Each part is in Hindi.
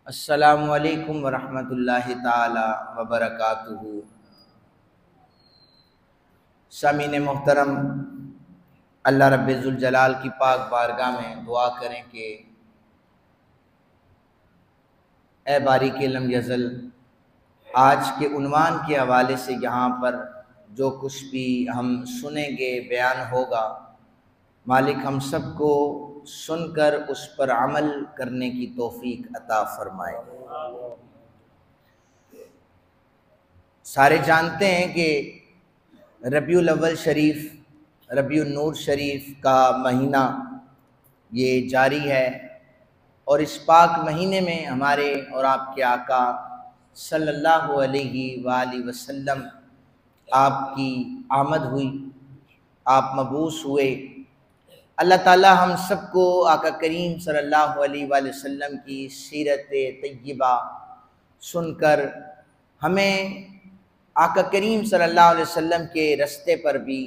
अस्सलामु अलैकुम वरहमतुल्लाहि ताला वबरकातुहू। सामीन मोहतरम, अल्लाह रब्बुल जलाल की पाक बारगाह में दुआ करें कि ए बारीक लम यज़ल, आज के उन्वान के हवाले से यहाँ पर जो कुछ भी हम सुनेंगे बयान होगा, मालिक हम सबको सुनकर उस पर अमल करने की तौफीक अता फरमाए। सारे जानते हैं कि रबीउल अव्वल शरीफ, रबीउन नूर शरीफ का महीना ये जारी है और इस पाक महीने में हमारे और आपके आका सल्लल्लाहु अलैहि वसल्लम आपकी आमद हुई, आप मबूस हुए। अल्लाह ताला हम सबको आका करीम सल्लल्लाहु अलैहि वसल्लम की सीरत तय्यबा सुनकर हमें आका करीम सल्लल्लाहु अलैहि वसल्लम के रस्ते पर भी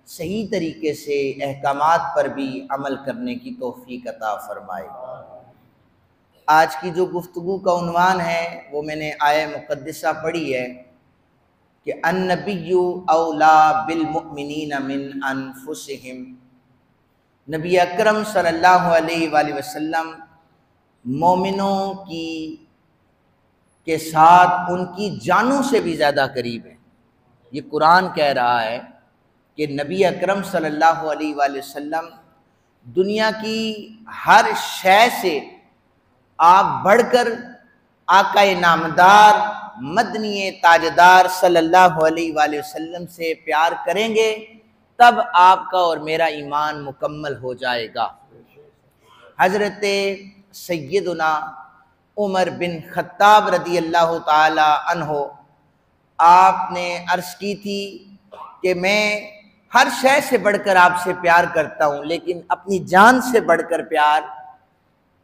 सही तरीके से अहकामात पर भी अमल करने की तौफीक अता फरमाए। आज की जो गुफ्तगू का उन्वान है वो मैंने आया मुक़द्दिसा पढ़ी है कि अन्नबिय्यु औला बिल मुमिनीना मिन अनफुसिहिम। नबी अकरम सल्लल्लाहु अलैहि वसल्लम मोमिनों की के साथ उनकी जानों से भी ज़्यादा करीब है। ये कुरान कह रहा है कि नबी अकरम सल्लल्लाहु अलैहि वसल्लम दुनिया की हर शय से आप बढ़कर आकाए नामदार मदनी ताजदार सल्लल्लाहु अलैहि वसल्लम से प्यार करेंगे, तब आपका और मेरा ईमान मुकम्मल हो जाएगा। हज़रत सैयदना उमर बिन खत्ताब रदी अल्लाह ताला अन्हो आपने अर्ज़ की थी कि मैं हर शय से बढ़कर आपसे प्यार करता हूँ, लेकिन अपनी जान से बढ़कर प्यार।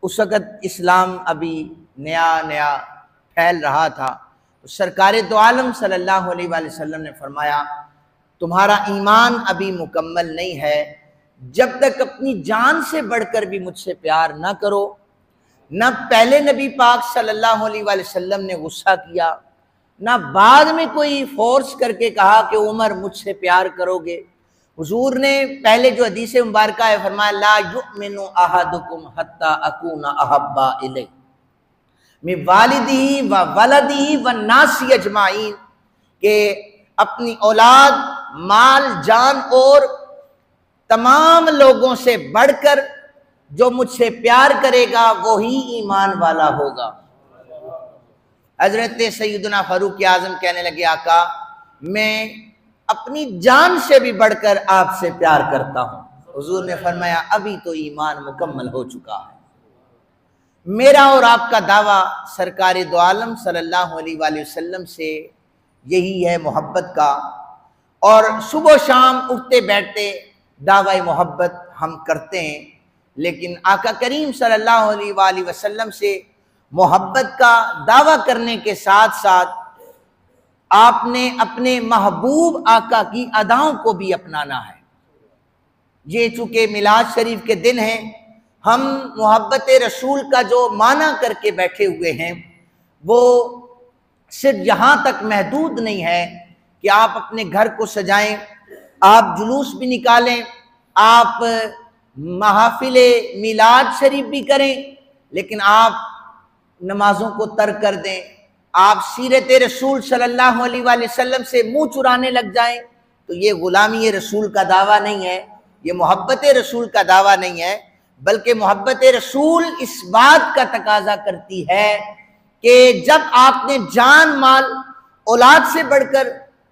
उस वक़्त इस्लाम अभी नया नया फैल रहा था, तो सरकार दो आलम सल्लल्लाहु अलैहि वसल्लम ने फरमाया, तुम्हारा ईमान अभी मुकम्मल नहीं है जब तक अपनी जान से बढ़कर भी मुझसे प्यार ना करो। न पहले नबी पाक सल्लल्लाहु अलैहि वसल्लम ने गुस्सा किया, ना बाद में कोई फोर्स करके कहा कि उमर मुझसे प्यार करोगे। हुजूर ने पहले जो हदीस मुबारक है फरमाया, ला युमिनु अहदुकुम हत्ता अकूना अहब्बा इलै मिन वालिदिही व वलदिही व नासी अजमाइन, के अपनी औलाद, माल, जान और तमाम लोगों से बढ़कर जो मुझसे प्यार करेगा वही ईमान वाला होगा। हजरत सैयदना फारूक आजम कहने लगे, आका मैं अपनी जान से भी बढ़कर आपसे प्यार करता हूं। हुजूर ने फरमाया, अभी तो ईमान मुकम्मल हो चुका है। मेरा और आपका दावा सरकार दो आलम सल्लल्लाहु अलैहि वसल्लम से यही है मोहब्बत का, और सुबह शाम उठते बैठते दावा मोहब्बत हम करते हैं, लेकिन आका करीम सल्लल्लाहु अलैहि वसल्लम से मोहब्बत का दावा करने के साथ साथ आपने अपने महबूब आका की अदाओं को भी अपनाना है। ये चूँकि मिलाद शरीफ के दिन है, हम मोहब्बत रसूल का जो माना करके बैठे हुए हैं वो सिर्फ यहाँ तक महदूद नहीं है कि आप अपने घर को सजाएं, आप जुलूस भी निकालें, आप महफिले मिलाद शरीफ भी करें, लेकिन आप नमाजों को तर्क कर दें, आप सीरत रसूल सल्लल्लाहु अलैहि वसल्लम से मुंह चुराने लग जाएं, तो ये गुलामी रसूल का दावा नहीं है, ये मोहब्बत रसूल का दावा नहीं है, बल्कि मोहब्बत रसूल इस बात का तकाजा करती है कि जब आपने जान, माल, औलाद से बढ़कर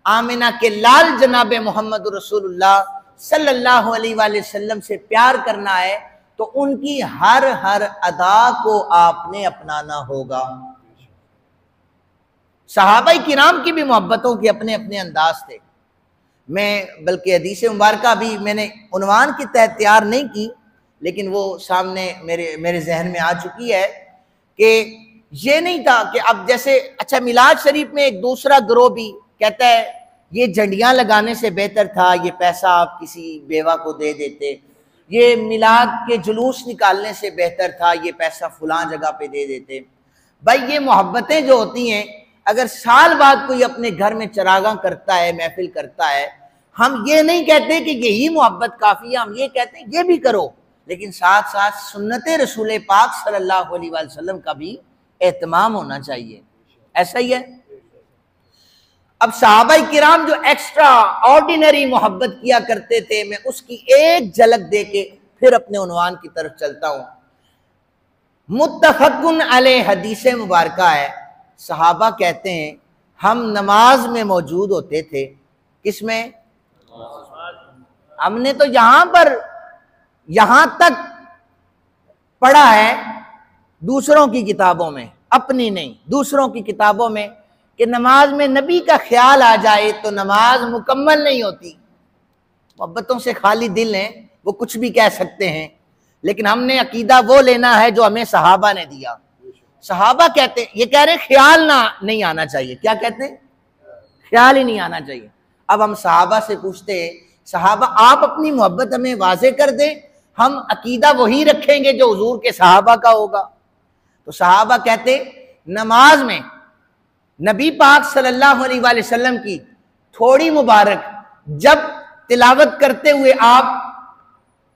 आमिना के लाल जनाब मोहम्मद रसूलुल्लाह सल्लल्लाहु अलैहि वसल्लम से प्यार करना है, तो उनकी हर हर अदा को आपने अपनाना होगा। सहाबाई किराम की भी मोहब्बतों के अपने अपने अंदाज थे। मैं बल्कि हदीस मुबारक भी मैंने उन्वान के तहत तैयार नहीं की, लेकिन वो सामने मेरे जहन में आ चुकी है कि ये नहीं था कि अब जैसे, अच्छा मिलाद शरीफ में एक दूसरा गिरोह भी कहता है ये झंडियाँ लगाने से बेहतर था ये पैसा आप किसी बेवा को दे देते, ये मिलाद के जुलूस निकालने से बेहतर था ये पैसा फलां जगह पे दे देते। भाई ये मोहब्बतें जो होती हैं, अगर साल बाद कोई अपने घर में चरागां करता है, महफिल करता है, हम ये नहीं कहते कि यही मोहब्बत काफी है, हम ये कहते हैं ये भी करो, लेकिन साथ साथ सुन्नत रसूल पाक सल्लल्लाहु अलैहि वसल्लम का भी एहतमाम होना चाहिए। ऐसा ही है। अब सहाबा किराम जो एक्स्ट्रा ऑर्डिनरी मोहब्बत किया करते थे, मैं उसकी एक झलक दे के फिर अपने उन्वान की तरफ चलता हूं। मुत्तफकुन अलैह हदीस मुबारका है, सहाबा कहते हैं हम नमाज में मौजूद होते थे। किसमें? हमने तो यहां तक पढ़ा है दूसरों की किताबों में, अपनी नहीं, दूसरों की किताबों में, कि नमाज में नबी का ख्याल आ जाए तो नमाज मुकम्मल नहीं होती। मोहब्बतों से खाली दिल हैं, वो कुछ भी कह सकते हैं, लेकिन हमने अकीदा वो लेना है जो हमें सहाबा ने दिया। सहाबा कहते हैं, ये कह रहे हैं ख्याल नहीं आना चाहिए। क्या कहते हैं? ख्याल ही नहीं आना चाहिए। अब हम सहाबा से पूछते हैं, सहाबा आप अपनी मोहब्बत हमें वाज़े कर दें, हम अकीदा वही रखेंगे जो हुजूर के सहाबा का होगा। तो सहाबा कहते नमाज में नबी पाक सल्लल्लाहु अलैहि वसल्लम की थोड़ी मुबारक जब तिलावत करते हुए आप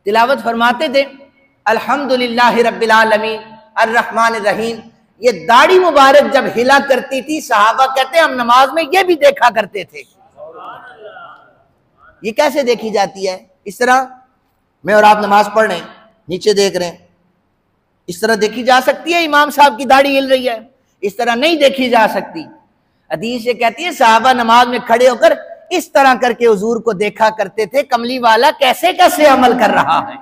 तिलावत फरमाते थे अल्हम्दुलिल्लाहि रब्बिल आलमीन अर्रहमानिर रहीम, ये दाढ़ी मुबारक जब हिला करती थी, सहाबा कहते हम नमाज में ये भी देखा करते थे। ये कैसे देखी जाती है? इस तरह मैं और आप नमाज पढ़ रहे हैं, नीचे देख रहे हैं, इस तरह देखी जा सकती है इमाम साहब की दाढ़ी हिल रही है? इस तरह नहीं देखी जा सकती। हदीस ये कहती है सहाबा नमाज में खड़े होकर इस तरह करके हुजूर को देखा करते थे, कमली वाला कैसे कैसे अमल कर रहा है।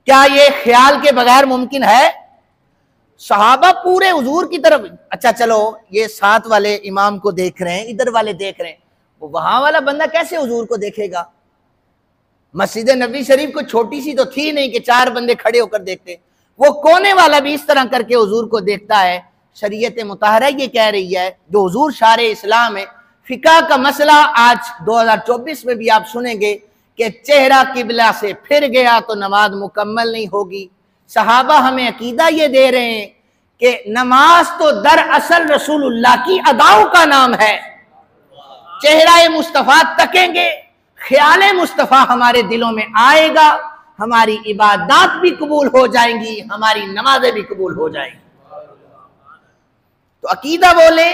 क्या ये ख्याल के बगैर मुमकिन है? सहाबा पूरे हुजूर की तरफ, अच्छा चलो ये साथ वाले इमाम को देख रहे हैं, इधर वाले देख रहे हैं, वो वहां वाला बंदा कैसे हुजूर को देखेगा? मस्जिद नबी शरीफ को छोटी सी तो थी नहीं कि 4 बंदे खड़े होकर देखते, वो कोने वाला भी इस तरह करके हुजूर को देखता है। शरीयत मुताहरा ये कह रही है, जो हुजूर शारे इस्लाम है, फिका का मसला आज 2024 में भी आप सुनेंगे कि चेहरा किबला से फिर गया तो नमाज मुकम्मल नहीं होगी। सहाबा हमें अकीदा ये दे रहे हैं कि नमाज तो दरअसल रसूलुल्लाह की अदाओं का नाम है। चेहरा मुस्तफ़ा तकेंगे, ख्याल मुस्तफ़ा हमारे दिलों में आएगा, हमारी इबादत भी कबूल हो जाएंगी, हमारी नमाजें भी कबूल हो जाएंगी। तो अकीदा बोले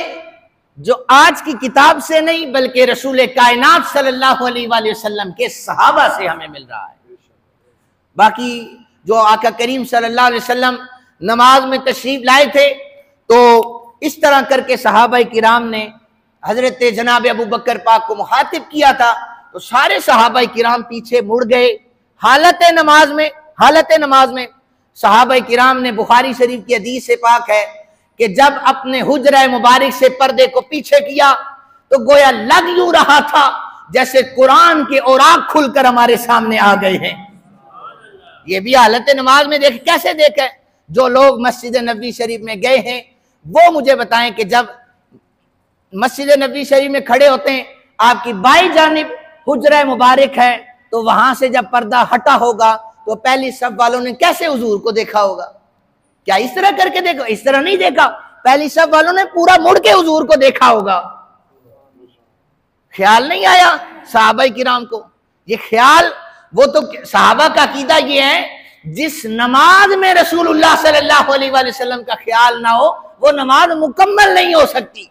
जो आज की किताब से नहीं बल्कि रसूल कायनात सल्लल्लाहु अलैहि वसल्लम के सहाबा से हमें मिल रहा है। बाकी जो आका करीम सल्लल्लाहु अलैहि वसल्लम नमाज में तशरीफ लाए थे तो इस तरह करके सहाबा किराम ने हजरत जनाब अबू बकर पाक को मुखातिब किया था, तो सारे सहाबा किराम पीछे मुड़ गए हालत नमाज में। सहाबा किराम ने, बुखारी शरीफ की हदीस से पाक है कि जब अपने हुजरा मुबारक से पर्दे को पीछे किया तो गोया लग यूं रहा था जैसे कुरान के औराक खुलकर हमारे सामने आ गए हैं। ये भी हालत नमाज में देखे, कैसे देखे? जो लोग मस्जिद नबी शरीफ में गए हैं वो मुझे बताएं कि जब मस्जिद नबी शरीफ में खड़े होते हैं, आपकी बाई जानिब हुजरा मुबारक है, तो वहां से जब पर्दा हटा होगा तो पहली सब वालों ने कैसे हुजूर को देखा होगा? क्या इस तरह करके देखो? इस तरह नहीं देखा, पहली सब वालों ने पूरा मुड़ के हुजूर को देखा होगा। ख्याल नहीं आया सहाबा किराम को? ये ख्याल, वो तो सहाबा का अकीदा ये है जिस नमाज में रसूलुल्लाह सल्लल्लाहु अलैहि वसल्लम का ख्याल ना हो वो नमाज मुकम्मल नहीं हो सकती।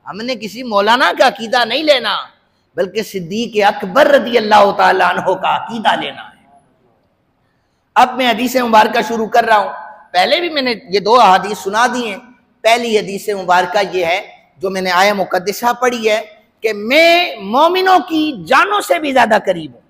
हमने किसी मौलाना का अकीदा नहीं लेना बल्कि सिद्दीक अकबर रज़ी अल्लाह ताला अन्हु का अकीदा लेना है। अब मैं हदीस मुबारका शुरू कर रहा हूं। पहले भी मैंने ये 2 हदीस सुना दी हैं। पहली हदीस मुबारका ये है जो मैंने आया मुकद्दसा पढ़ी है कि मैं मोमिनों की जानों से भी ज्यादा करीब हूं।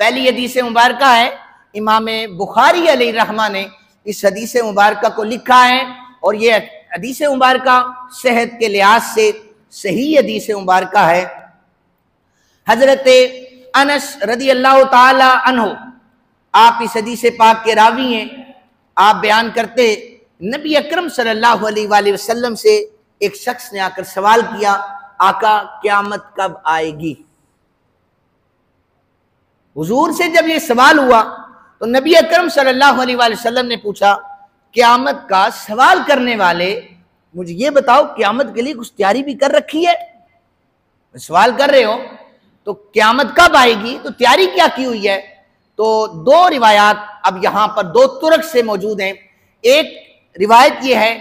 पहली हदीस मुबारका है, इमाम बुखारी अलैहि रहमा ने इस हदीस मुबारका को लिखा है और ये हदीस मुबारका सेहत के लिहाज से सही हदीस मुबारका है। हजरत अनस रदी अल्लाह ताला अन्हु, आप इस हदीस पाक के रावी हैं। आप बयान करते, नबी अकरम सल्लल्लाहु अलैहि वसल्लम से एक शख्स ने आकर सवाल किया, आका क़यामत कब आएगी? हुजूर से जब ये सवाल हुआ तो नबी अकरम सल्लल्लाहु अलैहि वसल्लम ने पूछा क़यामत का सवाल करने वाले, मुझे ये बताओ क़यामत के लिए कुछ तैयारी भी कर रखी है? सवाल कर रहे हो तो क़यामत कब आएगी, तो तैयारी क्या की हुई है? तो दो रिवायात अब यहां पर दो तुरक से मौजूद हैं। एक रिवायत यह है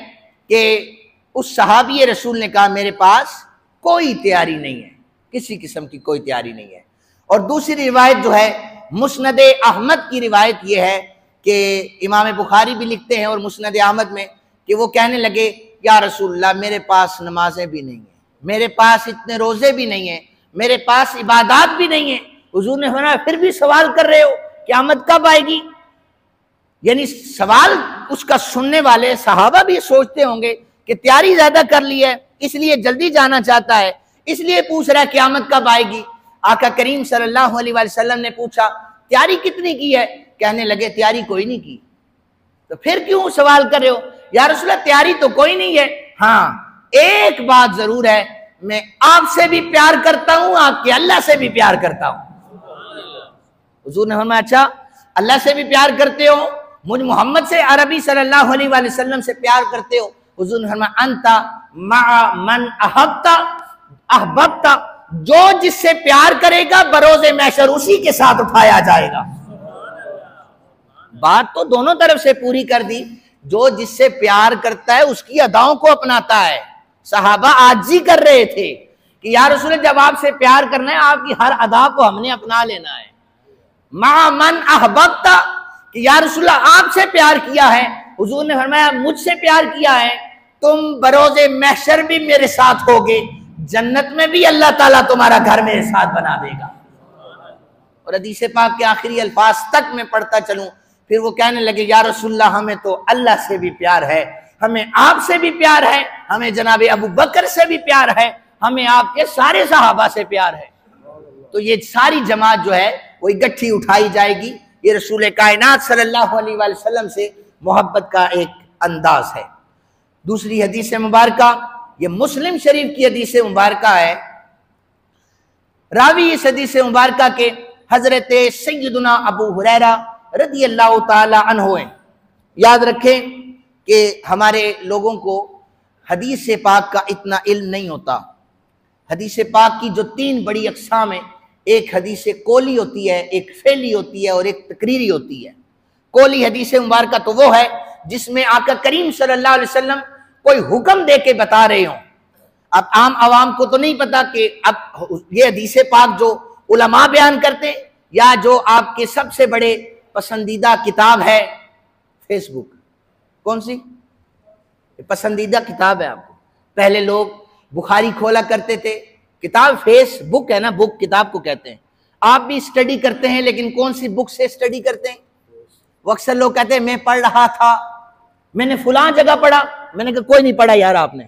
कि उस सहाबी रसूल ने कहा मेरे पास कोई तैयारी नहीं है, किसी किस्म की कोई तैयारी नहीं है। और दूसरी रिवायत जो है मुस्नद अहमद की रिवायत यह है कि इमाम बुखारी भी लिखते हैं और मुस्नद अहमद में कि वो कहने लगे या रसूलल्लाह मेरे पास नमाजें भी नहीं है, मेरे पास इतने रोजे भी नहीं है, मेरे पास इबादत भी नहीं है। हुजूर ने फरमाया फिर भी सवाल कर रहे हो क़यामत कब आएगी? यानी सवाल उसका सुनने वाले सहाबा भी सोचते होंगे कि तैयारी ज्यादा कर ली है इसलिए जल्दी जाना चाहता है, इसलिए पूछ रहा है क़यामत कब आएगी। आका करीम सल्लल्लाहु अलैहि वसल्लम ने पूछा तैयारी कितनी की है? कहने लगे तैयारी कोई नहीं की। तो फिर क्यों सवाल कर रहे हो? या रसूलल्लाह तैयारी तो कोई नहीं है, हाँ एक बात जरूर है, मैं आपसे भी प्यार करता हूं, आपके अल्लाह से भी प्यार करता हूं। हुजूर ने फरमाया अच्छा अल्लाह से भी प्यार करते हो, मुझ मोहम्मद से अरबी सल्लल्लाहु अलैहि वसल्लम से प्यार करते हो? हुजूर ने फरमाया अंता मा मन अहब्ता अहबब्ता, जो जिससे प्यार करेगा बरोज़े महशर उसी के साथ उठाया जाएगा। बात तो दोनों तरफ से पूरी कर दी, जो जिससे प्यार करता है उसकी अदाओं को अपनाता है। सहाबा आजी कर रहे थे कि या रसूल जब आपसे प्यार करना है आपकी हर अदा को हमने अपना लेना है। मा मन अहबब्ता कि या रसूल आपसे प्यार किया है, हुजूर ने फरमाया मुझसे प्यार किया है, तुम बरोज़े महशर भी मेरे साथ होगे, जन्नत में भी अल्लाह ताला तुम्हारा घर मेरे साथ बना देगा। और हदीस पाक के आखिरी अल्फाज तक मैं पढ़ता चलूं, फिर वो कहने लगे या रसूलल्लाह हमें तो अल्लाह से भी प्यार है, हमें आपसे भी प्यार है, हमें जनाब अबू बकर से भी प्यार है, हमें आपके सारे सहाबा से प्यार है। तो ये सारी जमात जो है वो इकट्ठी उठाई जाएगी। ये रसूल कायनात सल्लल्लाहु अलैहि वसल्लम से मोहब्बत का एक अंदाज है। दूसरी हदीस मुबारका, ये मुस्लिम शरीफ की हदीस मुबारका है। रावी इस हदीस मुबारका के हजरत सैयदना अबू हुरैरा रज़ी अल्लाह ताला अन्हु हैं। याद रखें कि हमारे लोगों को हदीस पाक का इतना इल्म नहीं होता। हदीस पाक की जो तीन बड़ी अक़साम है, एक हदीस कोली होती है, एक फेली होती है और एक तकरीरी होती है। कोली हदीस मुबारका तो वो है जिसमें आका करीम सल्लल्लाहु अलैहि वसल्लम कोई हुक्म दे के बता रहे हो। अब आम आवाम को तो नहीं पता कि अब ये हदीस पाक जो उलमा बयान करते या जो आपके सबसे बड़े पसंदीदा किताब है फेसबुक, कौन सी पसंदीदा किताब है आपको? पहले लोग बुखारी खोला करते थे, किताब फेसबुक है ना, बुक किताब को कहते हैं। आप भी स्टडी करते हैं लेकिन कौन सी बुक से स्टडी करते हैं? वो अक्सर लोग कहते हैं मैं पढ़ रहा था, मैंने फुलां जगह पढ़ा। मैंने कहा कोई नहीं पढ़ा यार, आपने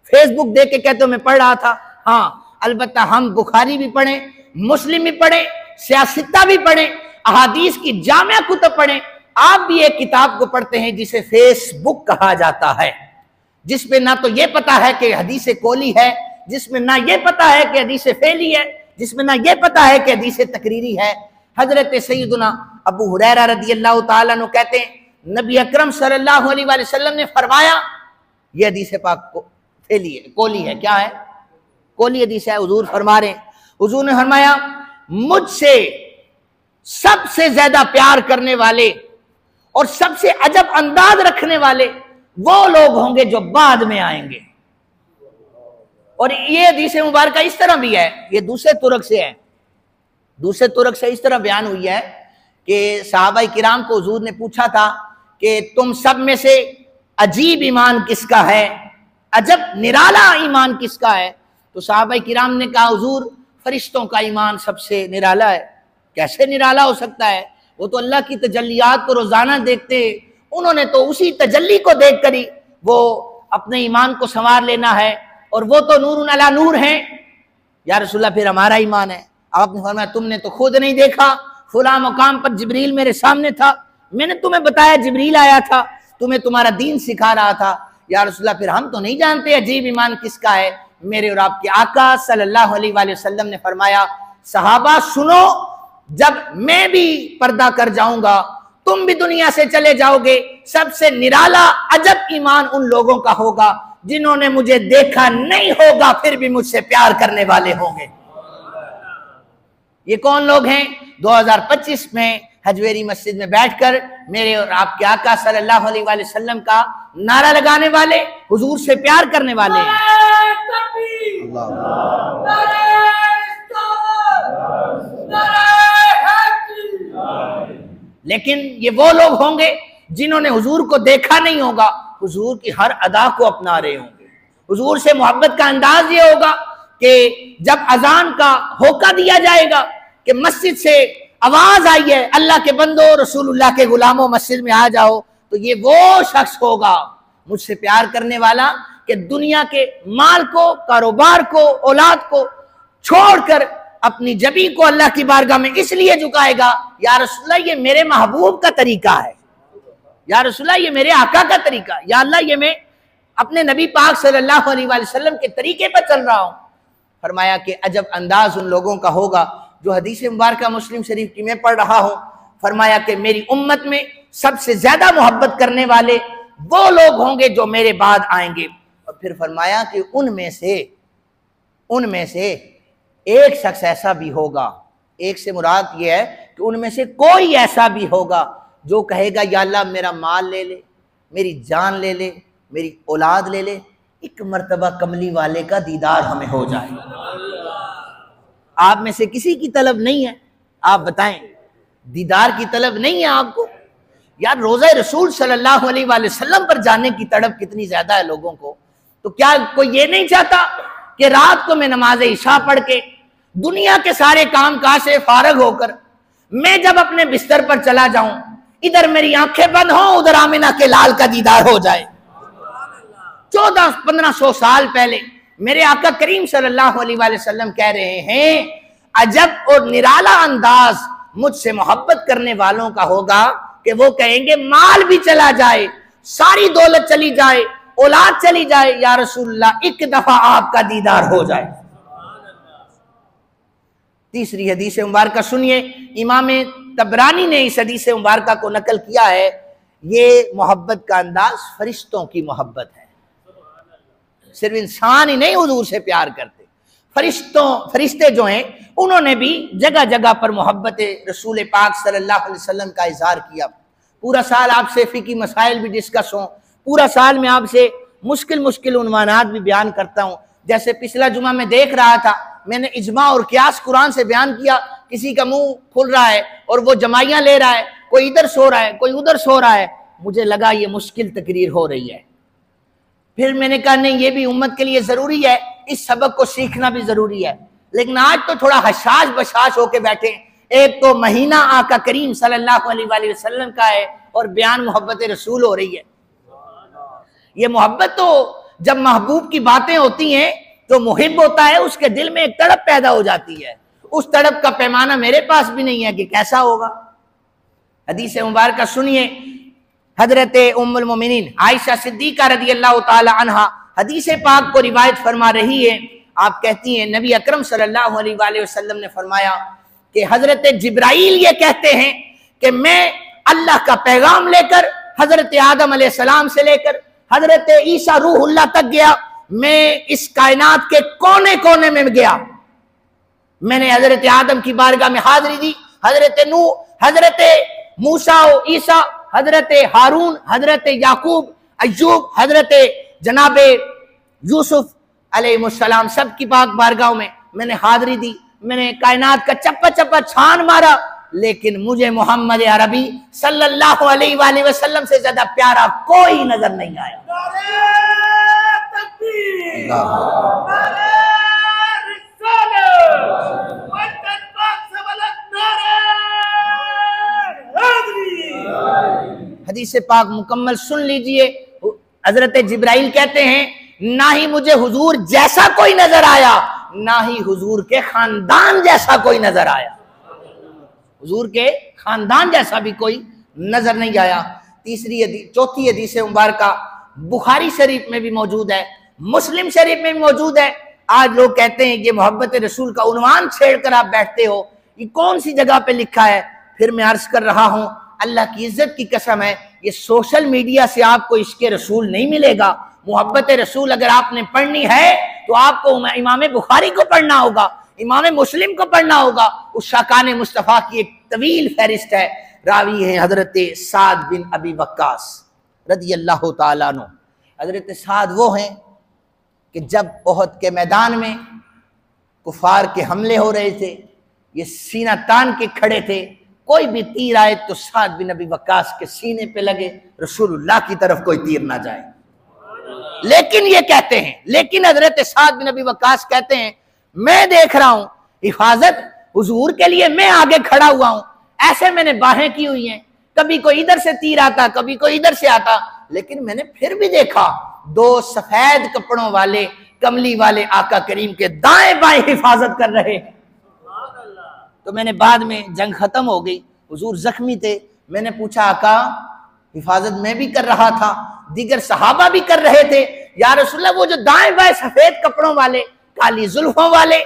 फेसबुक देख के कहते हो मैं पढ़ रहा था। हाँ अलबत्ता हम बुखारी भी पढ़े, मुस्लिम भी पढ़े, सियासत्ता भी पढ़े, अहादीस की जामिया कुतुब पढ़े। आप भी एक किताब को पढ़ते हैं जिसे फेसबुक कहा जाता है, जिसमें ना तो ये पता है कि हदीस कोली है, जिसमें ना ये पता है कि हदीस फेली है, जिसमें ना ये पता है कि हदीस तकरीरी है। हजरत सैयदना अबू हुरैरा रज़ियल्लाहु ताला अन्हु कहते हैं नबी अकरम सल्लल्लाहु अलैहि वसल्लम ने फरमाया, यह हदीस पाक को फेली है, कोली है, क्या है? कोली हदीस है। हुजूर फरमा रहे, हुजूर ने फरमाया मुझसे सबसे ज्यादा प्यार करने वाले और सबसे अजब अंदाज रखने वाले वो लोग होंगे जो बाद में आएंगे। और ये हदीस मुबारक इस तरह भी है, ये दूसरे तुरक से है, दूसरे तुरक से इस तरह बयान हुई है कि सहाबाई किराम को हुजूर ने पूछा था कि तुम सब में से अजीब ईमान किसका है, अजब निराला ईमान किसका है? तो सहाबाई किराम ने कहा हुजूर फरिश्तों का ईमान सबसे निराला है। कैसे निराला हो सकता है? वो तो अल्लाह की तजल्लियात को रोजाना देखते हैं, उन्होंने तो उसी तजल्ली को देख कर ही वो अपने ईमान को संवार लेना है, और वो तो नूरुन अला नूर हैं। या रसूलल्लाह फिर हमारा ईमान है? आपने फरमाया तुमने तो खुद नहीं देखा, फुला मुकाम पर जिब्रील मेरे सामने था, मैंने तुम्हें बताया जिब्रील आया था, तुम्हें तुम्हारा दीन सिखा रहा था। या रसूलल्लाह फिर हम तो नहीं जानते अजीब ईमान किसका है। मेरे और आपके आका सल्लल्लाहु अलैहि वसल्लम ने फरमाया सहाबा सुनो, जब मैं भी पर्दा कर जाऊंगा तुम भी दुनिया से चले जाओगे, सबसे निराला अजब ईमान उन लोगों का होगा जिन्होंने मुझे देखा नहीं होगा फिर भी मुझसे प्यार करने वाले होंगे। ये कौन लोग हैं? 2025 में हजवेरी मस्जिद में बैठकर मेरे और आपके आका सल्लल्लाहु अलैहि वसल्लम का नारा लगाने वाले, हुजूर से प्यार करने वाले हैं। लेकिन ये वो लोग होंगे जिन्होंने हुजूर को देखा नहीं होगा, हुजूर की हर अदा को अपना रहे होंगे। हुजूर से मोहब्बत का अंदाज ये होगा कि जब अजान का होका दिया जाएगा कि मस्जिद से आवाज आई है, अल्लाह के बंदो रसूलुल्लाह के गुलामों मस्जिद में आ जाओ, तो ये वो शख्स होगा मुझसे प्यार करने वाला कि दुनिया के माल को, कारोबार को, औलाद को छोड़कर अपनी जबी को अल्लाह की बारगाह में इसलिए झुकाएगा, या रसूलल्लाह ये मेरे महबूब का तरीका है, या रसूलल्लाह ये मेरे आका का तरीका, या अल्लाह ये मैं अपने नबी पाक सल्लल्लाहु अलैहि वसल्लम के तरीके पर चल रहा हूं। फरमाया कि अजब अंदाज उन लोगों का होगा जो हदीस मुबारक मुस्लिम शरीफ की मैं पढ़ रहा हूं। फरमाया कि मेरी उम्मत में सबसे ज्यादा मोहब्बत करने वाले वो लोग होंगे जो मेरे बाद आएंगे। और फिर फरमाया कि उनमें से एक शख्स ऐसा भी होगा, एक से मुराद ये है कि उनमें से कोई ऐसा भी होगा जो कहेगा या अल्लाह मेरा माल ले ले, मेरी जान ले ले, मेरी औलाद ले ले, एक मर्तबा कमली वाले का दीदार हमें हो जाए। आप में से किसी की तलब नहीं है? आप बताएं, दीदार की तलब नहीं है आपको? यार रोज़ा रसूल सल्लल्लाहु अलैहि वसल्लम पर जाने की तड़प कितनी ज्यादा है लोगों को। तो क्या कोई ये नहीं चाहता कि रात को मैं नमाज इशा पढ़ के दुनिया के सारे काम काज से फारग होकर मैं जब अपने बिस्तर पर चला जाऊं, इधर मेरी आंखें बंद हो, उधर आमिना के लाल का दीदार हो जाए। 1400-1500 साल पहले मेरे आका करीम सल्लल्लाहु अलैहि वसल्लम कह रहे हैं, अजब और निराला अंदाज मुझसे मोहब्बत करने वालों का होगा कि वो कहेंगे माल भी चला जाए, सारी दौलत चली जाए, औलाद चली जाए, या रसूलल्लाह एक दफा आपका दीदार हो जाए। तीसरी हदीस मुबारक सुनिए, इमाम तबरानी ने इस हदीस मुबारक को नकल किया है। ये मोहब्बत का अंदाज फरिश्तों की मोहब्बत है। सिर्फ इंसान ही नहीं हुजूर से प्यार करते, फरिश्ते जो हैं उन्होंने भी जगह जगह पर मोहब्बत रसूल पाक सल्लल्लाहु अलैहि वसल्लम का इजहार किया। पूरा साल आपसे फिकी मसाइल भी डिस्कस हों, पूरा साल में आपसे मुश्किल उन्वानात भी बयान करता हूँ। जैसे पिछला जुमा में देख रहा था, मैंने इजमा और कियास कुरान से बयान किया। किसी का मुंह खुल रहा है और वो जमाइयाँ ले रहा है, कोई इधर सो रहा है, कोई उधर सो रहा है। मुझे लगा ये मुश्किल तकरीर हो रही है। फिर मैंने कहा नहीं, ये भी उम्मत के लिए जरूरी है, इस सबक को सीखना भी जरूरी है। लेकिन आज तो थोड़ा हशाश बशाश होके बैठे। एक तो महीना आका करीम सल्लल्लाहु अलैहि वसल्लम का है और बयान मोहब्बत रसूल हो रही है। ये मोहब्बत तो जब महबूब की बातें होती हैं तो मुहिब होता है, उसके दिल में एक तड़प पैदा हो जाती है। उस तड़प का पैमाना मेरे पास भी नहीं है कि कैसा होगा। हदीस मुबारक सुनिए, हजरत उम्मुल मोमिनीन आयशा सिद्दीका रदियल्लाहु ताला अन्हा हदीस पाक को रिवायत फरमा रही है। आप कहती हैं नबी अकरम सल्लल्लाहु अलैहि वसल्लम ने फरमाया कि हजरत जिब्राइल ये कहते हैं कि मैं अल्लाह का पैगाम लेकर हजरत आदम अलैहिस्सलाम से लेकर हजरत ईसा रूहुल्लाह तक गया। मैं इस कायनात के कोने कोने में गया। मैंने हजरत आदम की बारगाह में हाजिरी दी, हजरत नूह, हजरत मूसा और ईसा, हजरत हारून, हजरत याकूब, अय्यूब, हजरत जनाबे यूसुफ अलैहिस्सलाम, सब की पाक बारगाहों में मैंने हाजिरी दी। मैंने कायनात का चप्पा चप्पा छान मारा, लेकिन मुझे मोहम्मद अरबी सल्लल्लाहु अलैहि वसल्लम से ज्यादा प्यारा कोई नजर नहीं आया। हदीस पाक मुकम्मल सुन लीजिए। हजरत जिब्राइल कहते हैं ना ही मुझे हुजूर जैसा कोई नजर आया, ना ही हुजूर के खानदान जैसा कोई नजर आया। हुजूर के खानदान जैसा भी कोई नजर नहीं आया। चौथी हदीस मुबारक बुखारी शरीफ में भी मौजूद है, मुस्लिम शरीफ में भी मौजूद है। आज लोग कहते हैं कि मोहब्बत रसूल का उन्वान छेड़कर आप बैठते हो, ये कौन सी जगह पे लिखा है? फिर मैं अर्ज कर रहा हूं, अल्लाह की इज्जत की कसम है, ये सोशल मीडिया से आपको इश्क़ रसूल नहीं मिलेगा। मोहब्बत रसूल अगर आपने पढ़नी है तो आपको इमाम बुखारी को पढ़ना होगा, इमाम मुस्लिम को पढ़ना होगा। उस शाकान मुस्तफ़ा की एक तवील फहरिस्त है। रावी है हजरत साद बिन अबी वक्कास रज़ी अल्लाह ताला अन्हु। हजरत साद वो हैं कि जब ओहद के मैदान में कुफार के हमले हो रहे थे, ये सीना तान के खड़े थे, कोई भी तीर आए तो साद बिन अबी वक्कास के सीने पे लगे, रसूलुल्लाह की तरफ कोई तीर ना जाए। लेकिन ये कहते हैं, लेकिन हजरत साद बिन अबी वक्कास कहते हैं, मैं देख रहा हूं हिफाजत हुजूर के लिए मैं आगे खड़ा हुआ हूं, ऐसे मैंने बाहें की हुई हैं, कभी कोई इधर से तीर आता, कभी कोई इधर से आता, लेकिन मैंने फिर भी देखा दो सफेद कपड़ों वाले कमली वाले आका करीम के दाएं बाएं हिफाजत कर रहे हैं। तो मैंने बाद में जंग खत्म हो गई, हुजूर जख्मी थे, मैंने पूछा आका हिफाजत मैं भी कर रहा था, दीगर सहाबा भी कर रहे थे, या रसूलल्लाह वो जो दाएं बाएं सफेद कपड़ों वाले, काली जुल्फों वाले,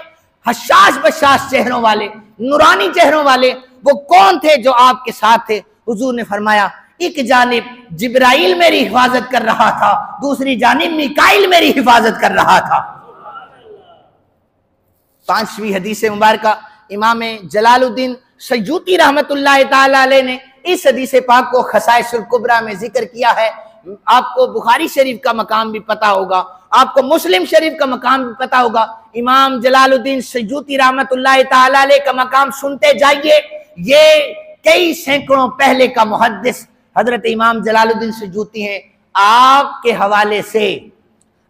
हशाश बशाश चेहरों वाले, नूरानी चेहरों वाले, वो कौन थे जो आपके साथ थे? हुजूर ने फरमाया, एक जानिब जिब्राइल मेरी हिफाजत कर रहा था, दूसरी जानिब मिकाइल मेरी हिफाजत कर रहा था। 5वीं हदीस मुबारका इमाम जलालुद्दीन सयूती रहमतुल्लाह ताला अलैह ने इस हदीस पाक को खसाइसुल कुबरा में जिक्र किया है। आपको बुखारी शरीफ का मकाम भी पता होगा, आपको मुस्लिम शरीफ का मकाम भी पता होगा। इमाम जलालुद्दीन सयूती रहमतुल्लाह ताला अलैह का मकाम सुनते जाइए। ये कई सैकड़ों पहले का मुहद्दिस हजरत इमाम जलालुद्दीन सयूती हैं। आपके हवाले से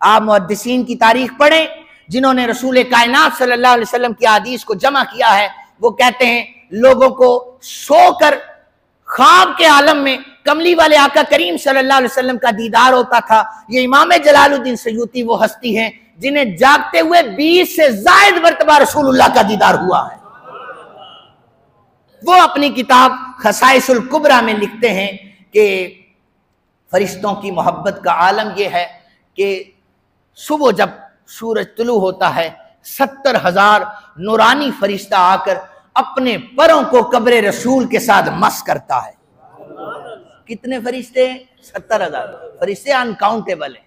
आप मुहद्दिसीन की तारीख पढ़ें, जिन्होंने रसूल कायनात सल्लल्लाहु अलैहि वसल्लम की हदीस को जमा किया है। वो कहते हैं लोगों को सोकर ख्वाब के आलम में कमली वाले आका करीम सल्लल्लाहु अलैहि वसल्लम का दीदार होता था। ये इमाम जलालुद्दीन सयूती वो हस्ती हैं जिन्हें जागते हुए 20 से ज्यादा मरतबा रसूलुल्लाह का दीदार हुआ है। वो अपनी किताब खसाइसुल कुबरा में लिखते हैं कि फरिश्तों की मोहब्बत का आलम यह है कि सुबह जब सूरज तुलू होता है 70,000 नूरानी फरिश्ता आकर अपने परों को कब्र रसूल के साथ मस करता है। कितने फरिश्ते? 70,000 फरिश्ते अनकाउंटेबल हैं,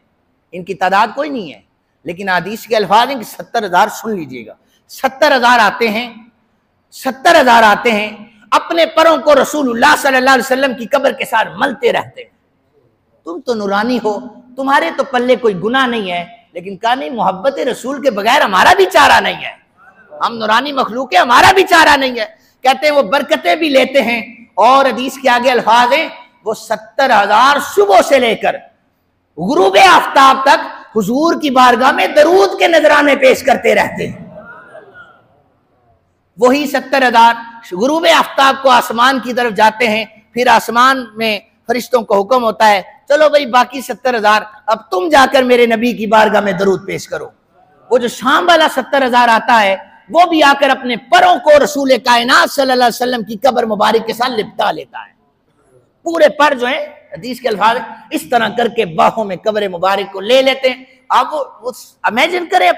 इनकी तादाद कोई नहीं है, लेकिन हदीस के अल्फाज हैं कि 70,000 सुन लीजिएगा। 70,000 आते हैं, 70,000 आते हैं, अपने परों को रसूलुल्लाह सल्लल्लाहु अलैहि वसल्लम की कब्र के साथ मलते रहते हैं। तुम तो नूरानी हो, तुम्हारे तो पल्ले कोई गुनाह नहीं है, लेकिन कहा नहीं मोहब्बत रसूल के बगैर हमारा भी चारा नहीं है, हम नूरानी मखलूक है, हमारा भी चारा नहीं है। कहते हैं वो बरकतें भी लेते हैं, और हदीस के आगे अल्फाज हैं वो 70,000 सुबह से लेकर गुरूब आफ्ताब तक हुजूर की बारगाह में दरूद के नजराने पेश करते रहते हैं। वही 70,000 गुरूब आफ्ताब को आसमान की तरफ जाते हैं, फिर आसमान में फरिश्तों को हुक्म होता है चलो भाई बाकी 70,000 अब तुम जाकर मेरे नबी की बारगाह में दरूद पेश करो। वो जो शाम वाला 70,000 आता है वो भी आकर अपने परों को रसूल कायनात सल्लल्लाहु अलैहि वसल्लम की कब्र मुबारक के साथ लिपटा लेता है। पूरे पर जो है हदीस के अल्फाज इस तरह करके बाहों में कब्र मुबारक को ले लेते हैं। आप वो इमेजिन करें,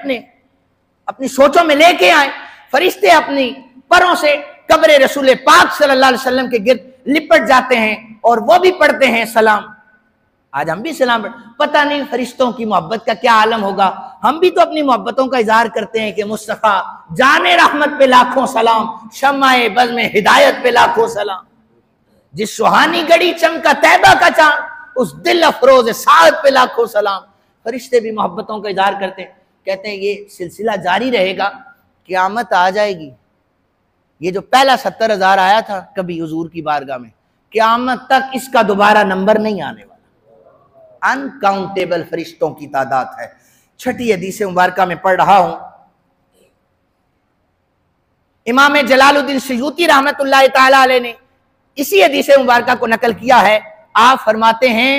अपनी सोचों में लेके आए, फरिश्ते अपनी परों से कब्र रसूल पाक सल्लल्लाहु अलैहि वसल्लम के गिर्द लिपट जाते हैं और वो भी पढ़ते हैं सलाम। आज हम भी सलाम पता नहीं फरिश्तों की मोहब्बत का क्या आलम होगा। हम भी तो अपनी मोहब्बतों का इजहार करते हैं कि मुस्तफ़ा जाने रहमत पे लाखों सलाम, शम्माए बज़्म में हिदायत पे लाखों सलाम, जिस सुहानी घड़ी चमका तैबा का चांद, उस दिल अफरोज साद पे लाखों सलाम। फरिश्ते भी मोहब्बतों का इजहार करते हैं। कहते हैं ये सिलसिला जारी रहेगा, क़यामत आ जाएगी। ये जो पहला 70,000 आया था कभी हुजूर की बारगाह में, क़यामत तक इसका दोबारा नंबर नहीं आने वाला। अनकाउंटेबल फरिश्तों की तादाद है। 6ठी हदीस मुबारका में पढ़ रहा हूं, इमाम जलालुद्दीन सयूती रहमतुल्लाह ताला अलैह ने इसी हदीस मुबारका को नकल किया है। आप फरमाते हैं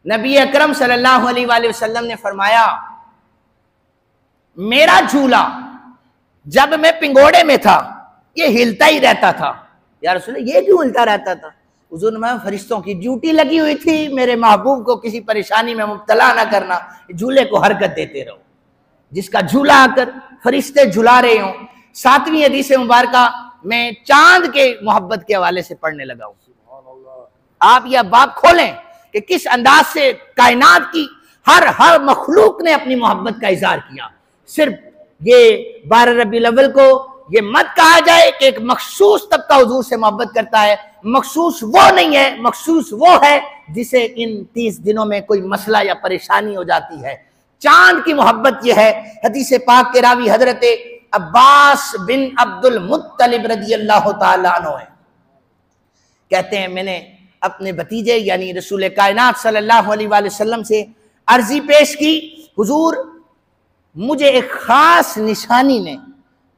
नबी अकरम सल्लल्लाहु अलैहि वसल्लम ने फरमाया, मेरा झूला जब मैं पिंगोड़े में था ये हिलता ही रहता था। या रसूल ये क्यों हिलता रहता था? हुजूर में फरिश्तों की ड्यूटी लगी हुई थी, मेरे महबूब को किसी परेशानी में मुब्तला ना करना, झूले को हरकत देते रहो। जिसका झूला आकर फरिश्ते झुला रहे हों। 7वीं हदीस मुबारका मैं चांद के मोहब्बत के हवाले से पढ़ने लगा हूं। आप यह बात खोलें कि किस अंदाज से कायनात की हर मखलूक ने अपनी मोहब्बत का इजहार किया। सिर्फ ये 12 रबीउल अव्वल को ये मत कहा जाए कि एक मखसूस तबका हुजूर से मोहब्बत करता है। मखसूस वो नहीं है, मखसूस वो है जिसे इन 30 दिनों में कोई मसला या परेशानी हो जाती है। चांद की मोहब्बत यह है। हदीस पाक के रावी हजरत अब्बास बिन अब्दुल मुत्तलिब रदियल्लाहु ताला अन्हु है। कहते हैं मैंने अपने भतीजे यानी रसूल कायनात सल्लल्लाहु अलैहि वसल्लम से अर्जी पेश की, हुजूर मुझे एक खास निशानी ने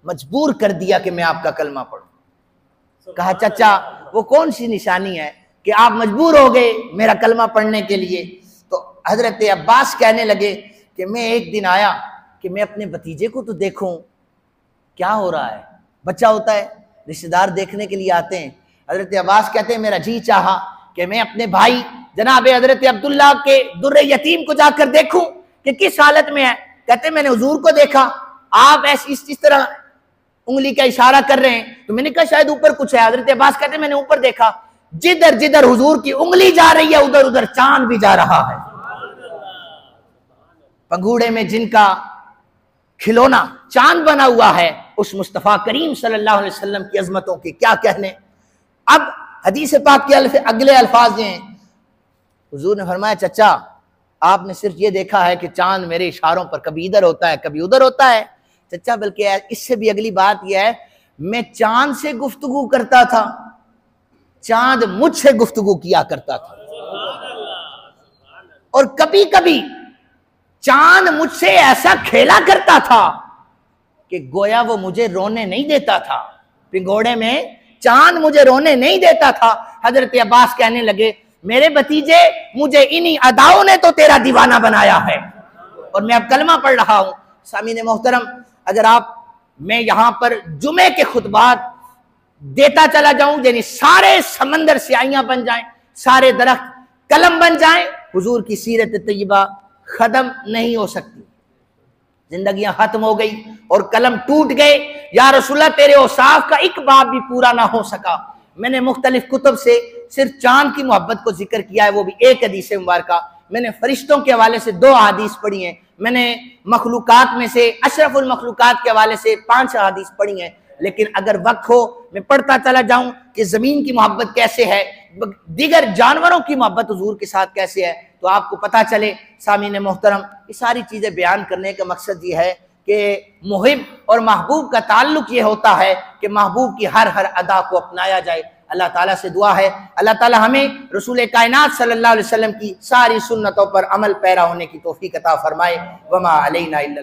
मजबूर कर दिया कि मैं आपका कलमा पढ़ूं। कहा चाचा वो कौन सी निशानी है कि आप मजबूर हो गए मेरा कलमा पढ़ने के लिए? तो हजरत अब्बास कहने लगे कि मैं एक दिन आया कि मैं अपने भतीजे को तो देखूं क्या हो रहा है। बच्चा होता है, रिश्तेदार देखने के लिए आते हैं। हजरत अब्बास कहते हैं मेरा जी चाहा कि मैं अपने भाई जनाब हजरत अब्दुल्ला के दुर्रे यतीम को जाकर देखूं कि किस हालत में है। कहते मैंने हुजूर को देखा, आप ऐसी इस तरह उंगली का इशारा कर रहे हैं, तो मैंने कहा शायद ऊपर कुछ है। हजरत अब्बास कहते मैंने ऊपर देखा, जिधर जिधर हुजूर की उंगली जा रही है उधर उधर चांद भी जा रहा है। पंगूड़े में जिनका खिलौना चांद बना हुआ है, उस मुस्तफा करीम सल्लल्लाहु अलैहि वसल्लम की अजमतों के क्या कहने। अब हदीस पाक के अगले अल्फाज हैं, हुजूर ने फरमाया चचा आपने सिर्फ ये देखा है कि चांद मेरे इशारों पर कभी इधर होता है कभी उधर होता है। चचा बल्कि इससे भी अगली बात यह है, मैं चांद से गुफ्तगू करता था, चांद मुझसे गुफ्तगू किया करता था, और कभी कभी चांद मुझसे ऐसा खेला करता था कि गोया वो मुझे रोने नहीं देता था। पिंगोड़े में चांद मुझे रोने नहीं देता था। हजरत अब्बास कहने लगे मेरे भतीजे मुझे इन्हीं अदाओं ने तो तेरा दीवाना बनाया है और मैं अब कलमा पढ़ रहा हूं। सामीने मोहतरम, अगर मैं यहां पर जुमे के खुतबात देता चला जाऊं यानी सारे समंदर स्याहियां बन जाएं, सारे दरख्त कलम बन जाएं, हुजूर की सीरत तैयबा खत्म नहीं हो सकती। जिंदगियां खत्म हो गई और कलम टूट गए। या रसूलल्लाह तेरे औसाफ का एक बाब भी पूरा ना हो सका। मैंने मुख्तलिफ कुतुब से सिर्फ चांद की मोहब्बत को जिक्र किया है, वो भी एक हदीस मुबारका। मैंने फरिश्तों के हवाले से 2 हदीस पढ़ी हैं। मैंने मखलूकात में से अशरफुल मखलूकात के हवाले से 5 हदीस पढ़ी हैं। लेकिन अगर वक्त हो मैं पढ़ता चला जाऊं कि जमीन की मोहब्बत कैसे है, दीगर जानवरों की मोहब्बत हुजूर के साथ कैसे है, तो आपको पता चले। सामीने मोहतरम, ये सारी चीजें बयान करने का मकसद ये है कि मुहिब और महबूब का ताल्लुक ये होता है कि महबूब की हर अदा को अपनाया जाए। अल्लाह ताला से दुआ है अल्लाह ताला हमें रसूल कायनात सल्लल्लाहु अलैहि वसल्लम की सारी सुन्नतों पर अमल पैरा होने की तौफीक अता फरमाए। वमा अलैना इल्ला